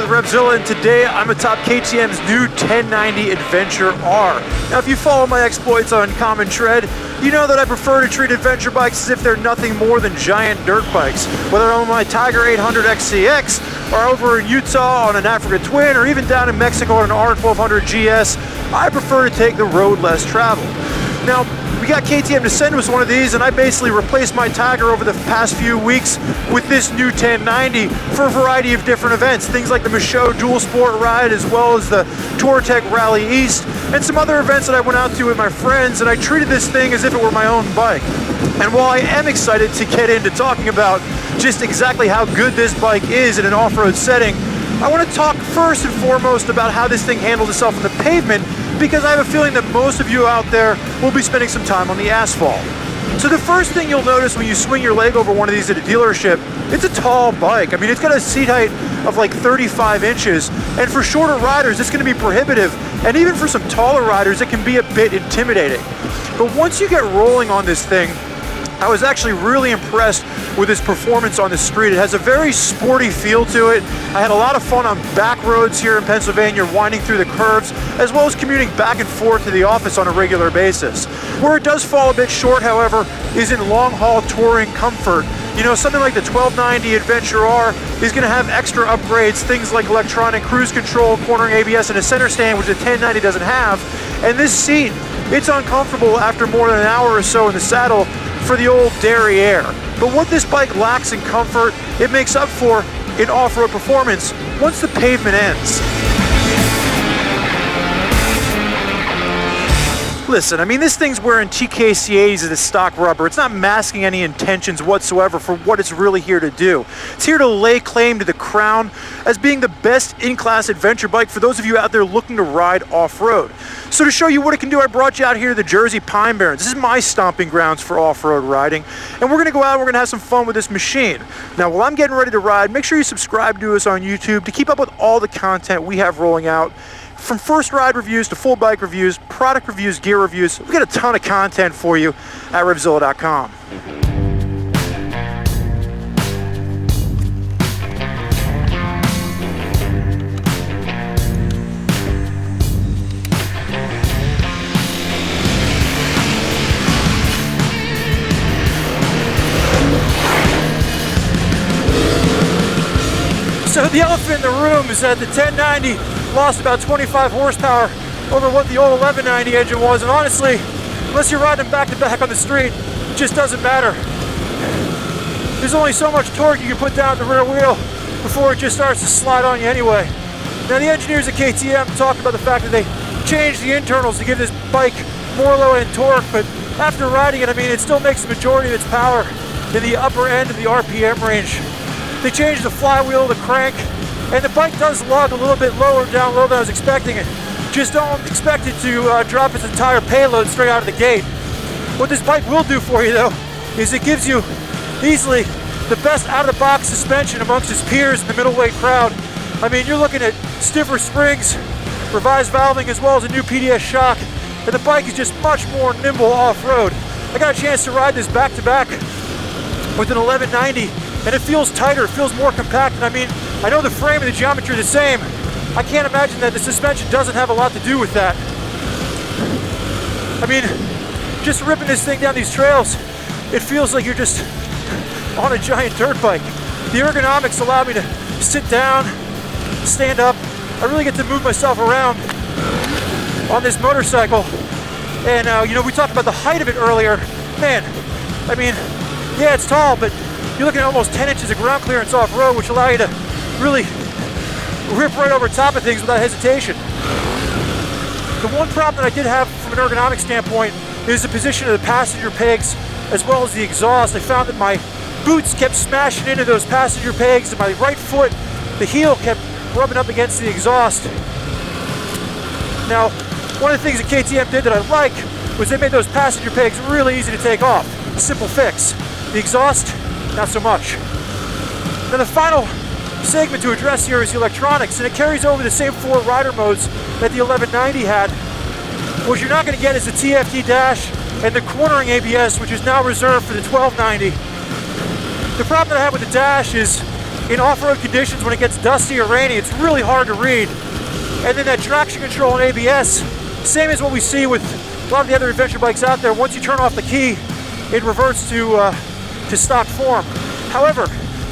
with RevZilla, and today I'm atop KTM's new 1090 Adventure R. Now, if you follow my exploits on Common Tread, you know that I prefer to treat adventure bikes as if they're nothing more than giant dirt bikes. Whether I'm on my Tiger 800 XCX, or over in Utah on an Africa Twin, or even down in Mexico on an R1200 GS, I prefer to take the road less traveled. Now, we got KTM to send us one of these, and I basically replaced my Tiger over the past few weeks with this new 1090 for a variety of different events. Things like the Michelin Dual Sport Ride, as well as the TourTech Rally East, and some other events that I went out to with my friends, and I treated this thing as if it were my own bike. And while I am excited to get into talking about just exactly how good this bike is in an off-road setting, I want to talk first and foremost about how this thing handles itself on the pavement, because I have a feeling that most of you out there will be spending some time on the asphalt. So the first thing you'll notice when you swing your leg over one of these at a dealership, it's a tall bike. I mean, it's got a seat height of like 35 inches, and for shorter riders, it's going to be prohibitive, and even for some taller riders, it can be a bit intimidating. But once you get rolling on this thing, I was actually really impressed with its performance on the street. It has a very sporty feel to it. I had a lot of fun on back roads here in Pennsylvania, winding through the curves, as well as commuting back and forth to the office on a regular basis. Where it does fall a bit short, however, is in long-haul touring comfort. You know, something like the 1290 Adventure R is going to have extra upgrades, things like electronic cruise control, cornering ABS, and a center stand, which the 1090 doesn't have. And this seat, it's uncomfortable after more than an hour or so in the saddle for the old derriere. But what this bike lacks in comfort, it makes up for in off-road performance once the pavement ends. Listen, I mean, this thing's wearing TKCAs as a stock rubber. It's not masking any intentions whatsoever for what it's really here to do. It's here to lay claim to the crown as being the best in-class adventure bike for those of you out there looking to ride off-road. So to show you what it can do, I brought you out here to the Jersey Pinebarrens. This is my stomping grounds for off-road riding, and we're gonna go out and we're gonna have some fun with this machine. Now, while I'm getting ready to ride, make sure you subscribe to us on YouTube to keep up with all the content we have rolling out. From first ride reviews to full bike reviews, product reviews, gear reviews, we've got a ton of content for you at RevZilla.com. So the elephant in the room is that the 1090 lost about 25 horsepower over what the old 1190 engine was, and honestly, unless you're riding back to back on the street, it just doesn't matter. There's only so much torque you can put down the rear wheel before it just starts to slide on you anyway. Now, the engineers at KTM talked about the fact that they changed the internals to give this bike more low-end torque, but after riding it, I mean, it still makes the majority of its power in the upper end of the RPM range. They changed the flywheel, the crank, and the bike does lug a little bit down low than I was expecting it. Just don't expect it to drop its entire payload straight out of the gate. What this bike will do for you, though, is it gives you easily the best out-of-the-box suspension amongst its peers in the middleweight crowd. I mean, you're looking at stiffer springs, revised valving, as well as a new PDS shock, and the bike is just much more nimble off-road. I got a chance to ride this back-to-back with an 1190, and it feels tighter, it feels more compact, and I mean, I know the frame and the geometry are the same. I can't imagine that the suspension doesn't have a lot to do with that. I mean, just ripping this thing down these trails, it feels like you're just on a giant dirt bike. The ergonomics allow me to sit down, stand up. I really get to move myself around on this motorcycle. And you know, we talked about the height of it earlier. Man, I mean, yeah, it's tall, but you're looking at almost 10 inches of ground clearance off-road, which allow you to really rip right over top of things without hesitation. The one problem that I did have from an ergonomic standpoint is the position of the passenger pegs as well as the exhaust. I found that my boots kept smashing into those passenger pegs, and my right foot, the heel, kept rubbing up against the exhaust. Now, one of the things that KTM did that I like was they made those passenger pegs really easy to take off. A simple fix. The exhaust, not so much. Now, the final segment to address here is the electronics, and it carries over the same 4 rider modes that the 1190 had. What you're not going to get is the TFT dash and the cornering ABS, which is now reserved for the 1290. The problem that I have with the dash is in off-road conditions when it gets dusty or rainy, it's really hard to read. And then that traction control and ABS, same as what we see with a lot of the other adventure bikes out there. Once you turn off the key, it reverts to stock form. However,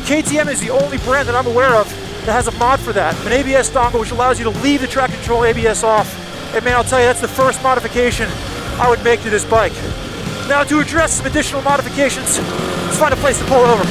KTM is the only brand that I'm aware of that has a mod for that, an ABS dongle which allows you to leave the traction control ABS off. And man, I'll tell you, that's the first modification I would make to this bike. Now to address some additional modifications, let's find a place to pull over.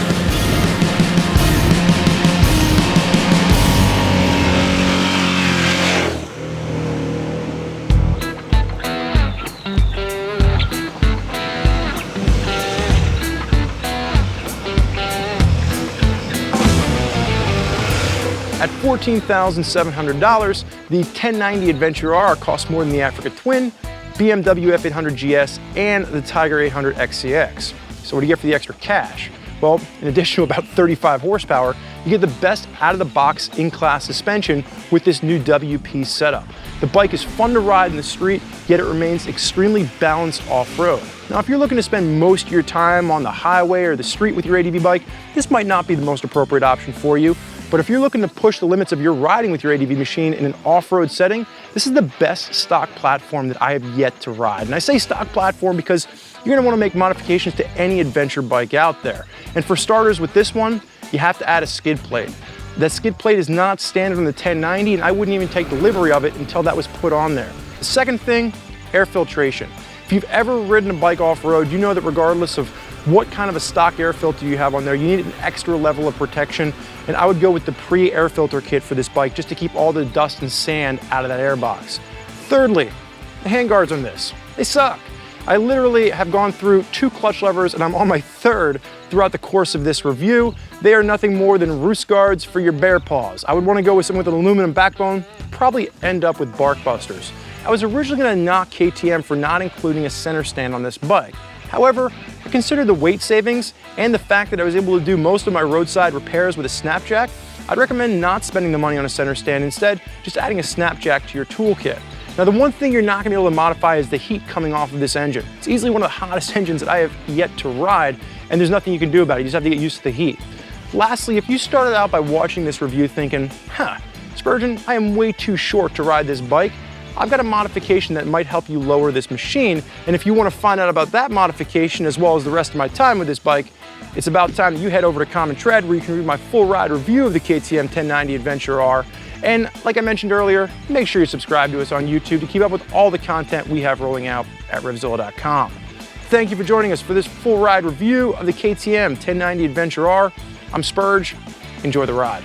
At $14,700, the 1090 Adventure R costs more than the Africa Twin, BMW F800 GS, and the Tiger 800 XCX. So what do you get for the extra cash? Well, in addition to about 35 horsepower, you get the best out-of-the-box in-class suspension with this new WP setup. The bike is fun to ride in the street, yet it remains extremely balanced off-road. Now, if you're looking to spend most of your time on the highway or the street with your ADV bike, this might not be the most appropriate option for you. But if you're looking to push the limits of your riding with your ADV machine in an off-road setting, this is the best stock platform that I have yet to ride. And I say stock platform because you're gonna wanna make modifications to any adventure bike out there. And for starters with this one, you have to add a skid plate. That skid plate is not standard on the 1090, and I wouldn't even take delivery of it until that was put on there. The second thing, air filtration. If you've ever ridden a bike off-road, you know that regardless of what kind of a stock air filter you have on there, you need an extra level of protection, and I would go with the pre-air filter kit for this bike just to keep all the dust and sand out of that air box. Thirdly, the handguards on this. They suck. I literally have gone through 2 clutch levers and I'm on my 3rd throughout the course of this review. They are nothing more than roost guards for your bear paws. I would want to go with something with an aluminum backbone, probably end up with bark busters. I was originally going to knock KTM for not including a center stand on this bike. However, I consider the weight savings and the fact that I was able to do most of my roadside repairs with a snapjack, I'd recommend not spending the money on a center stand, instead just adding a snapjack to your toolkit. Now, the one thing you're not gonna be able to modify is the heat coming off of this engine. It's easily one of the hottest engines that I have yet to ride, and there's nothing you can do about it. You just have to get used to the heat. Lastly, if you started out by watching this review thinking, Spurgeon, I am way too short to ride this bike, I've got a modification that might help you lower this machine, and if you want to find out about that modification as well as the rest of my time with this bike, it's about time that you head over to Common Tread where you can read my full ride review of the KTM 1090 Adventure R. And like I mentioned earlier, make sure you subscribe to us on YouTube to keep up with all the content we have rolling out at RevZilla.com. Thank you for joining us for this full ride review of the KTM 1090 Adventure R. I'm Spurge. Enjoy the ride.